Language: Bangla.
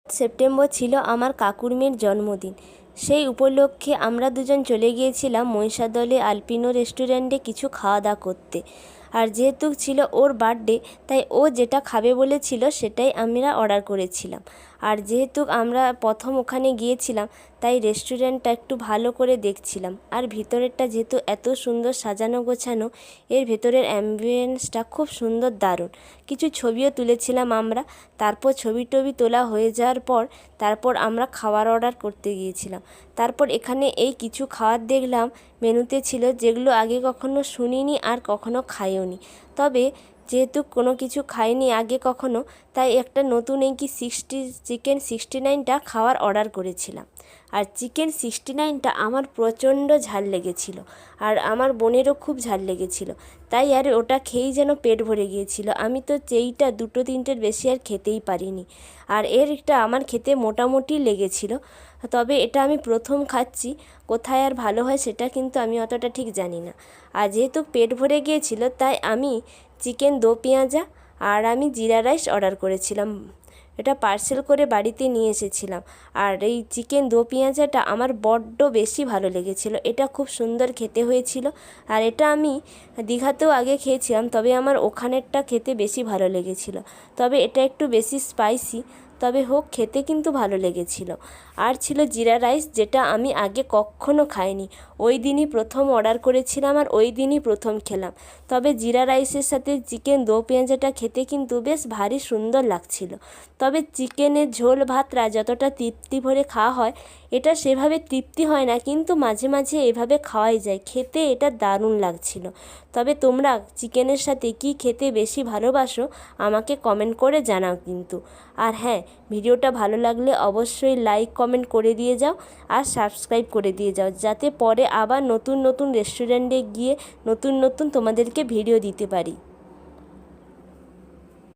সেপ্টেম্বর ছিল আমার কাকুর মেয়ের জন্মদিন। সেই উপলক্ষে আমরা দুজন চলে গিয়েছিলাম মহিষাদলে আলপিনো রেস্টুরেন্টে কিছু খাওয়া দাওয়া করতে। আর যেহেতু ছিল ওর বার্থডে, তাই ও যেটা খাবে বলেছিল সেটাই আমরা অর্ডার করেছিলাম। আর যেহেতু আমরা প্রথম ওখানে গিয়েছিলাম, তাই রেস্টুরেন্টটা একটু ভালো করে দেখছিলাম। আর ভিতরেরটা যেহেতু এত সুন্দর সাজানো গোছানো, এর ভেতরের অ্যাম্বিয়েন্সটা খুব সুন্দর, দারুণ। কিছু ছবিও তুলেছিলাম আমরা। তারপর ছবি টবি তোলা হয়ে যাওয়ার পর তারপর আমরা খাবার অর্ডার করতে গিয়েছিলাম। তারপর এখানে এই কিছু খাবার দেখলাম মেনুতে ছিল, যেগুলো আগে কখনো শুনিনি আর কখনো খাইওনি। তবে যেহেতু কোনো কিছু খাইনি আগে কখনো, তাই একটা নতুন এই কি চিকেন 69টা খাওয়ার অর্ডার করেছিলাম। আর চিকেন 69টা আমার প্রচণ্ড ঝাল লেগেছিল, আর আমার বোনেরও খুব ঝাল লেগেছিল। তাই আর ওটা খেয়েই যেন পেট ভরে গিয়েছিল। আমি তো এইটা দুটো তিনটের বেশি আর খেতেই পারিনি। আর এটা আমার খেতে মোটামুটি লেগেছিল। তবে এটা আমি প্রথম খাচ্ছি, কোথায় আর ভালো হয় সেটা কিন্তু আমি অতটা ঠিক জানি না। আর যেহেতু পেট ভরে গিয়েছিল, তাই আমি চিকেন দো পেঁয়াজা আর আমি জিরা রাইস অর্ডার করেছিলাম। এটা পার্সেল করে বাড়িতে নিয়ে এসেছিলাম। আর এই চিকেন দো পেঁয়াজাটা আমার বড্ড বেশি ভালো লেগেছিল। এটা খুব সুন্দর খেতে হয়েছিল। আর এটা আমি দীঘাতেও আগে খেয়েছিলাম, তবে আমার ওখানেরটা খেতে বেশি ভালো লেগেছিল। তবে এটা একটু বেশি স্পাইসি, তবে হোক, খেতে কিন্তু ভালো লেগেছিল। আর ছিল জিরা রাইস, যেটা আমি আগে কখনো খাইনি। ওই দিনই প্রথম অর্ডার করেছিলাম আর ওই দিনই প্রথম খেলাম। তবে জিরা রাইসের সাথে চিকেন দো পেঁয়াজাটা খেতে কিন্তু বেশ ভারী সুন্দর লাগছিল। তবে চিকেনের ঝোল ভাতটা যতটা তৃপ্তি ভরে খাওয়া হয়, এটা সেভাবে তৃপ্তি হয় না, কিন্তু মাঝে মাঝে এভাবে খাওয়াই যায়। খেতে এটা দারুণ লাগছিল। তবে তোমরা চিকেনের সাথে কি খেতে বেশি ভালোবাসো আমাকে কমেন্ট করে জানাও কিন্তু। আর হ্যাঁ, ভিডিওটা ভালো লাগলে অবশ্যই লাইক কমেন্ট করে দিয়ে যাও আর সাবস্ক্রাইব করে দিয়ে যাও, যাতে পরে আবার নতুন নতুন রেস্টুরেন্টে গিয়ে নতুন নতুন তোমাদেরকে ভিডিও দিতে পারি।